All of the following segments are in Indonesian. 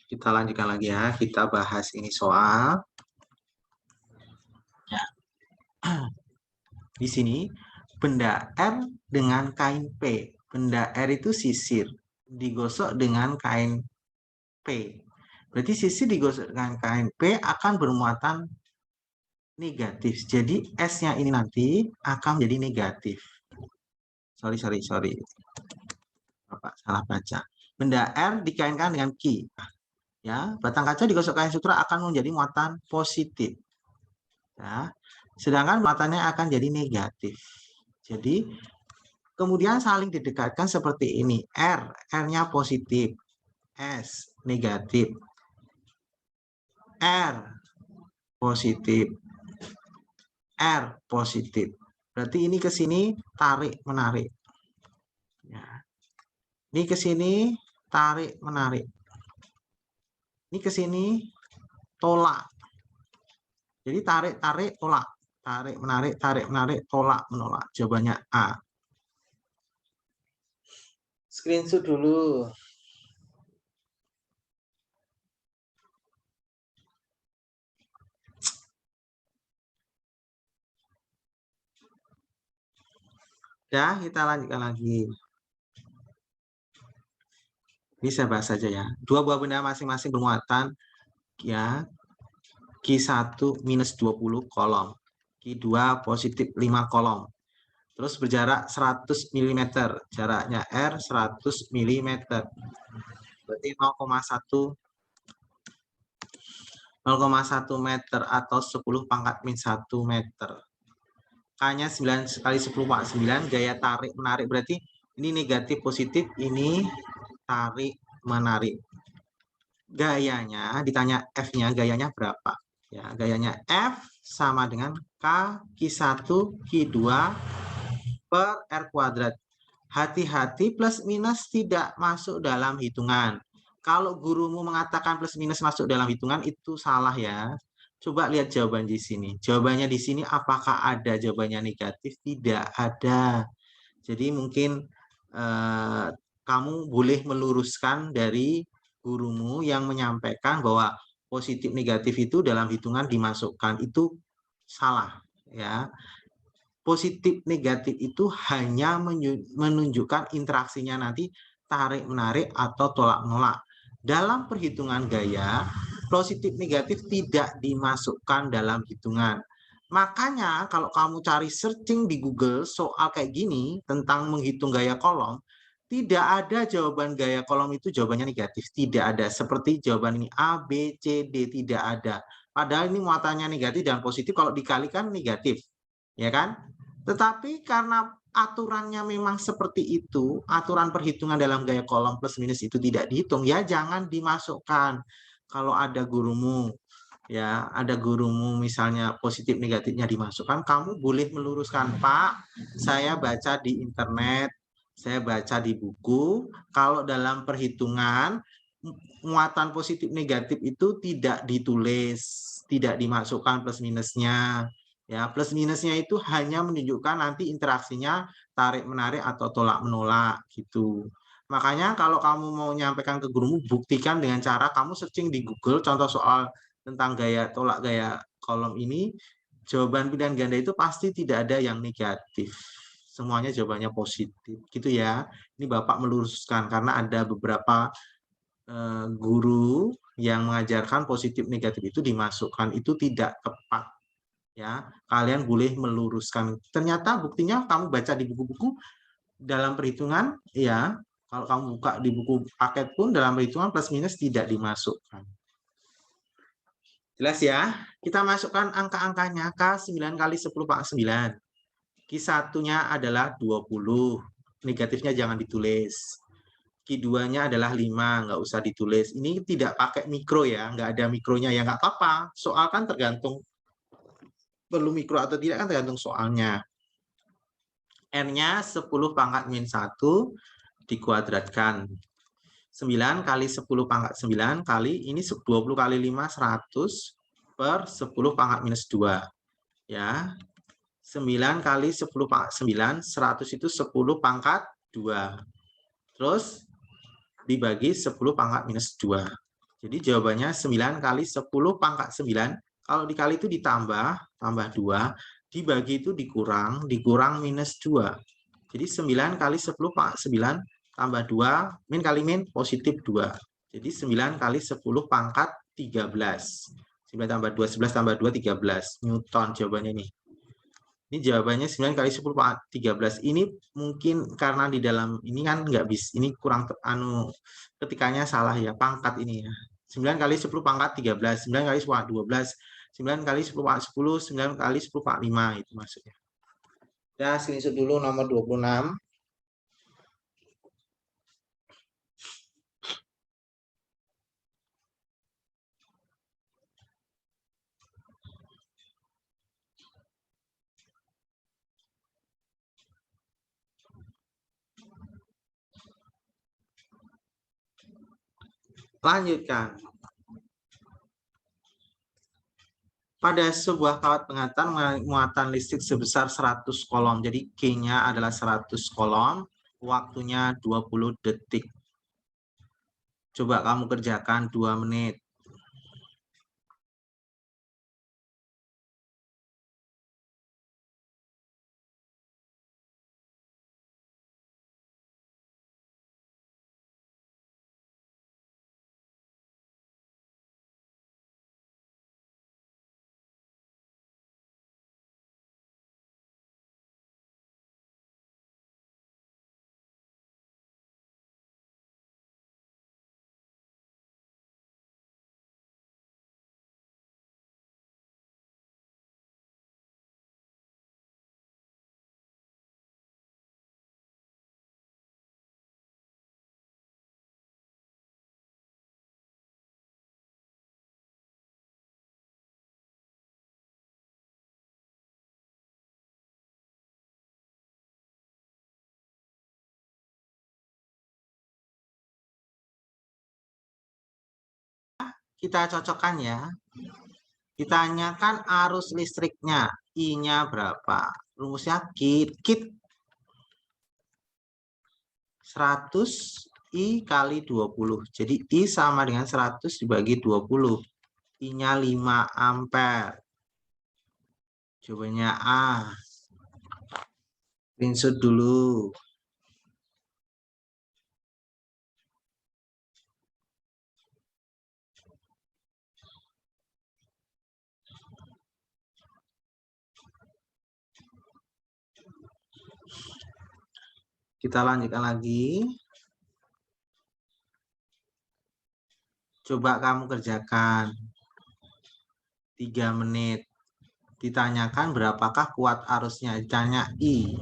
Kita lanjutkan lagi ya. Kita bahas ini soal. Ya. Di sini benda R dengan kain P. Benda R itu sisir, digosok dengan kain P. Berarti sisir digosok dengan kain P akan bermuatan negatif. Jadi S-nya ini nanti akan menjadi negatif. Sorry. Bapak salah baca. Benda R dikaitkan dengan Q. Ya, batang kaca digosok kain sutra akan menjadi muatan positif. Ya, sedangkan muatannya akan jadi negatif. Jadi kemudian saling didekatkan seperti ini. R-nya positif, S negatif, R positif, R positif. Berarti ini ke sini tarik menarik. Ya. Ini ke sini tarik menarik. Ini ke sini tolak. Jadi tarik tolak. Tarik menarik, tolak menolak. Jawabannya A. Screenshot dulu. Ya, kita lanjutkan lagi. Bisa bahas saja ya. Dua buah benda masing-masing bermuatan ya. Q1 minus 20 kolom. Q2 positif 5 kolom. Terus berjarak 100 mm. Jaraknya R 100 mm. Berarti 0,1 meter atau 10 pangkat min 1 meter. K-nya 9 kali 10 pangkat 9. Gaya tarik menarik berarti ini negatif positif. Ini tarik menarik. Gayanya ditanya F-nya, gayanya berapa? Ya, gayanya F sama dengan K Q1 Q2 per R kuadrat. Hati-hati plus minus tidak masuk dalam hitungan. Kalau gurumu mengatakan plus minus masuk dalam hitungan itu salah ya. Coba lihat jawaban di sini. Jawabannya di sini apakah ada jawabannya negatif? Tidak ada. Jadi mungkin kamu boleh meluruskan dari gurumu yang menyampaikan bahwa positif negatif itu dalam hitungan dimasukkan. Itu salah ya. Positif negatif itu hanya menunjukkan interaksinya nanti tarik menarik atau tolak menolak. Dalam perhitungan gaya, positif negatif tidak dimasukkan dalam hitungan. Makanya kalau kamu cari searching di Google soal kayak gini tentang menghitung gaya kolom, tidak ada jawaban gaya kolom itu jawabannya negatif. Tidak ada. Seperti jawaban ini A, B, C, D. Tidak ada. Padahal ini muatannya negatif dan positif. Kalau dikalikan negatif. Ya kan? Tetapi karena aturannya memang seperti itu, aturan perhitungan dalam gaya kolom plus minus itu tidak dihitung, ya jangan dimasukkan. Kalau ada gurumu, ya ada gurumu misalnya positif negatifnya dimasukkan, kamu boleh meluruskan, Pak, saya baca di internet, saya baca di buku, kalau dalam perhitungan muatan positif negatif itu tidak ditulis, tidak dimasukkan plus minusnya. Ya, plus minusnya itu hanya menunjukkan nanti interaksinya tarik menarik atau tolak menolak gitu. Makanya kalau kamu mau menyampaikan ke gurumu, buktikan dengan cara kamu searching di Google contoh soal tentang gaya tolak gaya kolom ini, jawaban pilihan ganda itu pasti tidak ada yang negatif. Semuanya jawabannya positif gitu ya. Ini Bapak meluruskan karena ada beberapa guru yang mengajarkan positif negatif itu dimasukkan, itu tidak tepat. Ya, kalian boleh meluruskan. Ternyata buktinya kamu baca di buku-buku dalam perhitungan, ya, kalau kamu buka di buku paket pun dalam perhitungan plus minus tidak dimasukkan. Jelas ya? Kita masukkan angka-angkanya. K 9 kali 10 pangkat 9. Q1-nya adalah 20. Negatifnya jangan ditulis. Q2-nya adalah 5, nggak usah ditulis. Ini tidak pakai mikro ya, nggak ada mikronya ya, nggak apa-apa. Soal kan tergantung perlu mikro atau tidak kan tergantung soalnya. N-nya 10 pangkat min 1 dikuadratkan. 9 kali 10 pangkat 9 kali ini 20 kali 5 100 per 10 pangkat minus 2. Ya. 9 kali 10 pangkat 9, 100 itu 10 pangkat 2. Terus dibagi 10 pangkat minus 2. Jadi jawabannya 9 kali 10 pangkat 9. Kalau dikali itu ditambah, tambah 2. Dibagi itu dikurang, dikurang minus 2. Jadi 9 kali 10 pangkat 9 tambah 2, min kali min positif 2. Jadi 9 kali 10 pangkat 13. 9 tambah 2, 11 tambah 2, 13. Newton jawabannya ini. Ini jawabannya 9 kali 10 pangkat 13. Ini mungkin karena di dalam ini kan nggak bisa, ini kurang ketikanya salah ya, pangkat ini ya. 9 kali 10 pangkat 13, 9 kali 10 pangkat 12, 9 kali 10 pangkat 10, 9 kali 10 pangkat 5, itu maksudnya. Ya, screenshot dulu nomor 26. Lanjutkan. Pada sebuah kawat penghantar muatan listrik sebesar 100 kolom. Jadi Q-nya adalah 100 kolom, waktunya 20 detik. Coba kamu kerjakan 2 menit. Kita cocokkan ya. Ditanyakan arus listriknya, I-nya berapa? Rumusnya kit 100 I kali 20. Jadi I sama dengan 100 dibagi 20. I-nya 5 ampere. Jawabannya A. Screenshot dulu. Kita lanjutkan lagi. Coba kamu kerjakan 3 menit. Ditanyakan berapakah kuat arusnya. Ditanya I.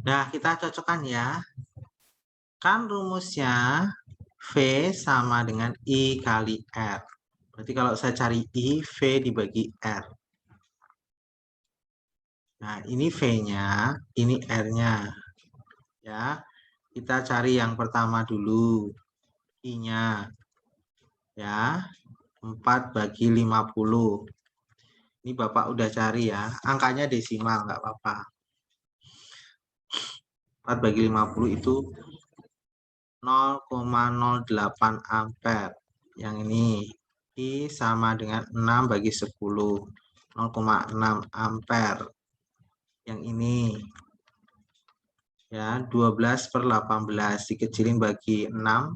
Nah, kita cocokkan ya. Kan rumusnya V sama dengan I kali R. Berarti kalau saya cari I, V dibagi R. Nah, ini V-nya, ini R-nya. Ya, kita cari yang pertama dulu. I-nya. Ya, 4 bagi 50. Ini Bapak udah cari ya. Angkanya desimal, nggak apa-apa. 4 bagi 50 itu 0,08 ampere. Yang ini I sama dengan 6 bagi 10, 0,6 ampere. Yang ini Ya, 12/18 dikecilin bagi 6.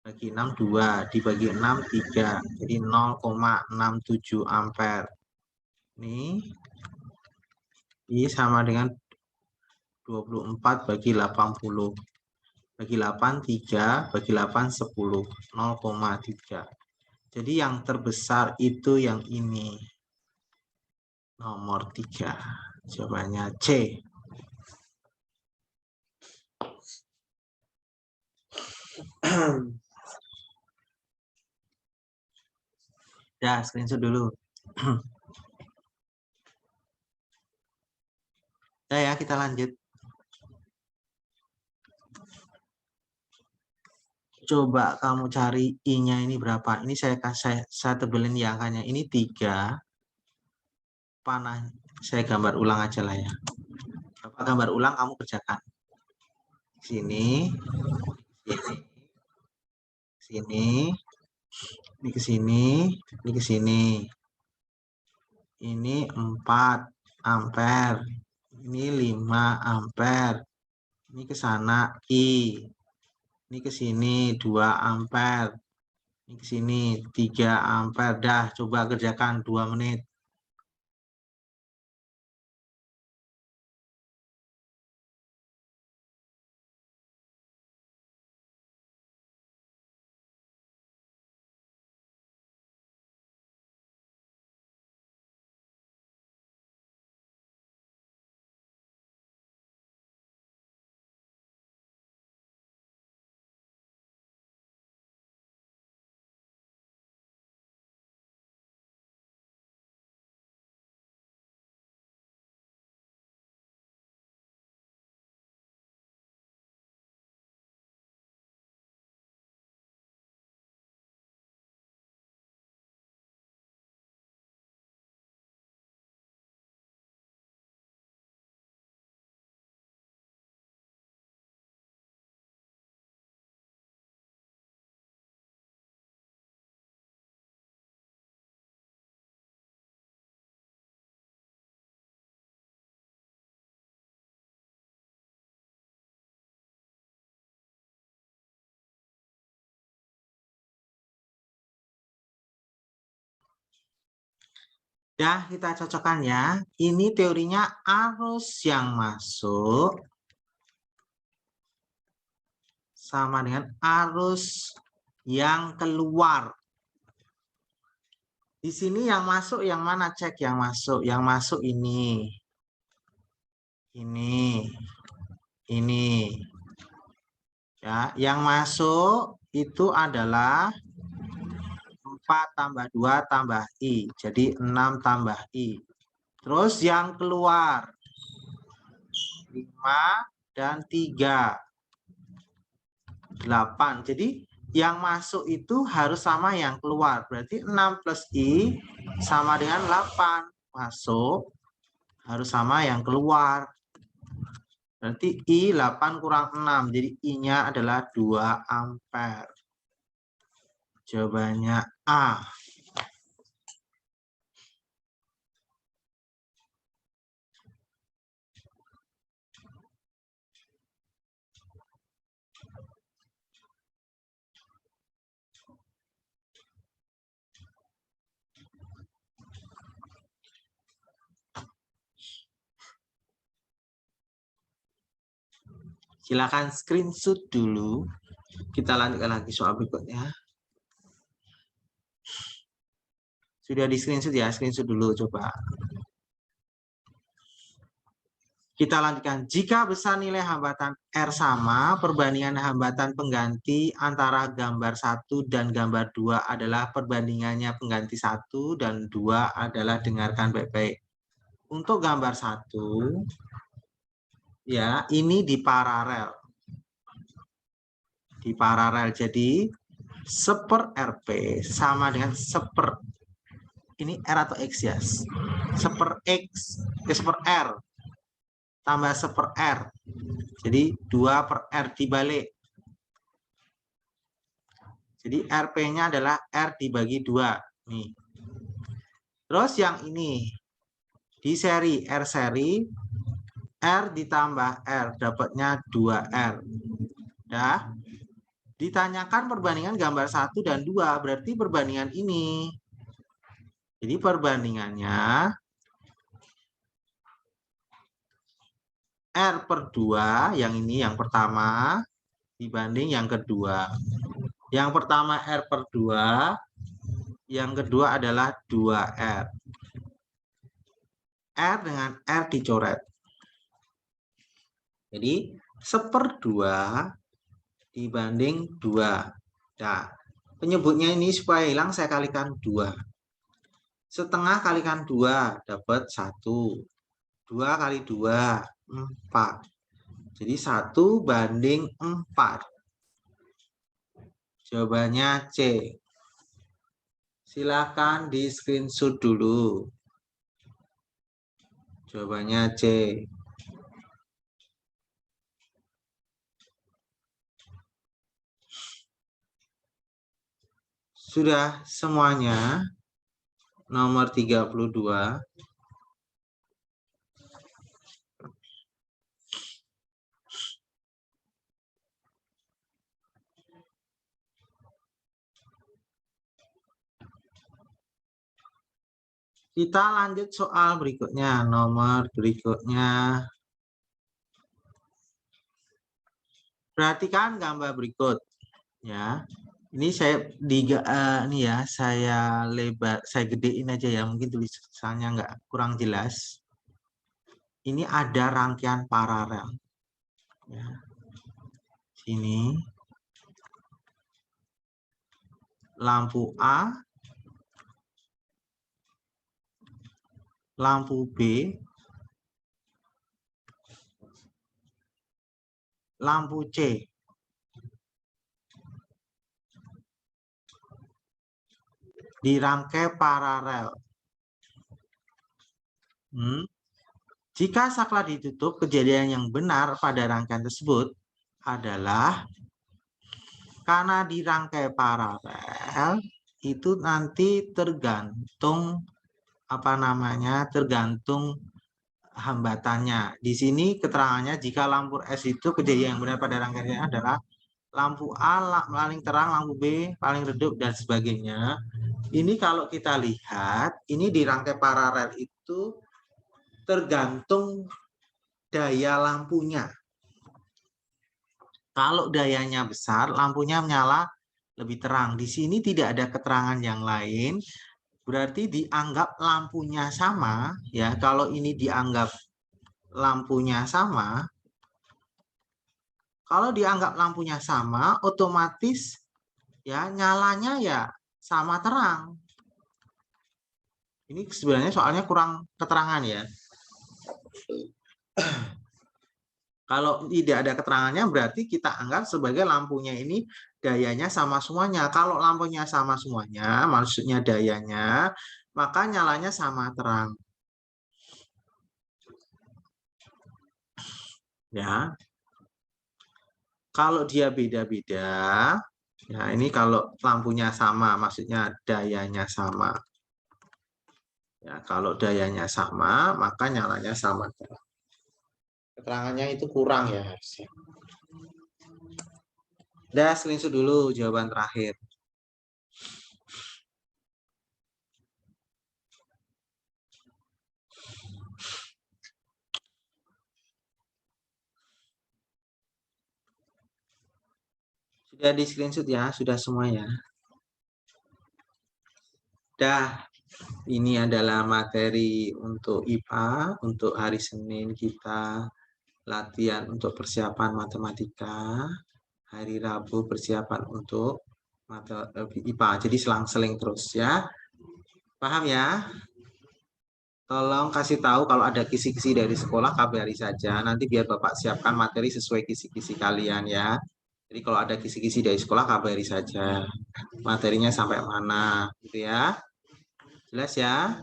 Bagi 6, 2. Dibagi 6, 3. Jadi 0,67 ampere. Ini sama dengan 24 bagi 80. Bagi 8, 3. Bagi 8, 10. 0,3. Jadi yang terbesar itu yang ini. Nomor 3. Jawabannya C. Ya, screenshot dulu. Ya, kita lanjut. Coba kamu cari I-nya ini berapa. Ini saya tebelin ya angkanya. Ini 3. Panah. Saya gambar ulang aja lah ya. Bapak gambar ulang, kamu kerjakan. Sini. Sini. Ini ke sini. Ini ke sini. Ini 4 ampere. Ini 5 ampere. Ini ke sana I. Ini ke sini 2 ampere. Ini ke sini 3 ampere. Dah, coba kerjakan 2 menit. Ya, kita cocokkan ya. Ini teorinya arus yang masuk sama dengan arus yang keluar. Di sini yang masuk yang mana? Cek yang masuk. Yang masuk ini. Ini. Ya, yang masuk itu adalah 4 tambah 2 tambah I. Jadi 6 tambah I. Terus yang keluar 5 dan 3. 8. Jadi yang masuk itu harus sama yang keluar. Berarti 6 plus I sama dengan 8. Masuk harus sama yang keluar. Berarti I 8 kurang 6. Jadi I-nya adalah 2 ampere. Jawabannya A. Silakan screenshot dulu. Kita lanjutkan lagi soal berikutnya. Sudah di screenshot ya, screenshot dulu coba. Kita lanjutkan. Jika besar nilai hambatan R sama, perbandingan hambatan pengganti antara gambar 1 dan gambar 2 adalah perbandingannya pengganti 1 dan 2 adalah, dengarkan baik-baik. Untuk gambar 1, ya ini di paralel. Di paralel, jadi 1/RP sama dengan 1/, ini R atau X ya? 1/X, 1/R. Tambah 1/R. Jadi 2/R dibalik. Jadi RP-nya adalah R dibagi 2. Nih. Terus yang ini di seri R seri, R ditambah R, dapatnya 2R. Ya. Ditanyakan perbandingan gambar 1 dan 2, berarti perbandingan ini. Jadi perbandingannya R per 2, yang ini yang pertama, dibanding yang kedua. Yang pertama R per 2, yang kedua adalah 2R. R dengan R dicoret. Jadi 1/2 dibanding 2. Nah, penyebutnya ini supaya hilang saya kalikan 2. Setengah kalikan 2 dapat 1. 2 kali 2, 4. Jadi 1 banding 4. Jawabannya C. Silakan di screenshot dulu. Jawabannya C. Sudah semuanya? Nomor 32. Kita lanjut soal berikutnya, nomor berikutnya. Perhatikan gambar berikut, ya. Ini saya saya lebar, saya gedein aja ya, mungkin tulisannya nggak kurang jelas. Ini ada rangkaian paralel. Ya. Sini lampu A, lampu B, lampu C. Dirangkai paralel. Jika saklar ditutup, kejadian yang benar pada rangkaian tersebut adalah karena dirangkai paralel itu nanti tergantung tergantung hambatannya. Di sini keterangannya jika lampu S itu kejadian yang benar pada rangkaiannya adalah lampu A paling terang, lampu B paling redup dan sebagainya. Ini kalau kita lihat, ini dirangkai paralel itu tergantung daya lampunya. Kalau dayanya besar, lampunya menyala lebih terang. Di sini tidak ada keterangan yang lain, berarti dianggap lampunya sama. Ya, kalau ini dianggap lampunya sama, kalau dianggap lampunya sama, otomatis ya nyalanya ya sama terang. Ini sebenarnya soalnya kurang keterangan ya. Kalau tidak ada keterangannya berarti kita anggap sebagai lampunya ini dayanya sama semuanya. Kalau lampunya sama semuanya, maksudnya dayanya, maka nyalanya sama terang. Ya. Kalau dia beda-beda, ya ini kalau lampunya sama, maksudnya dayanya sama. Ya, kalau dayanya sama, maka nyalanya sama terang. Keterangannya itu kurang ya harusnya. Udah, screenshot dulu jawaban terakhir. Sudah di screenshot ya, sudah semua ya. Dah, ini adalah materi untuk IPA, untuk hari Senin kita latihan untuk persiapan matematika, hari Rabu persiapan untuk IPA, jadi selang-seling terus ya. Paham ya? Tolong kasih tahu kalau ada kisi-kisi dari sekolah, kabari saja. Nanti biar Bapak siapkan materi sesuai kisi-kisi kalian ya. Jadi kalau ada kisi-kisi dari sekolah, kabari saja. Materinya sampai mana, gitu ya. Jelas ya?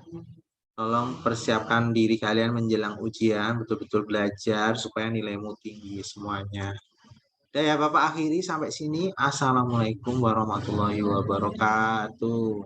Tolong persiapkan diri kalian menjelang ujian, betul-betul belajar supaya nilaimu tinggi semuanya. Udah ya Bapak akhiri sampai sini. Assalamualaikum warahmatullahi wabarakatuh.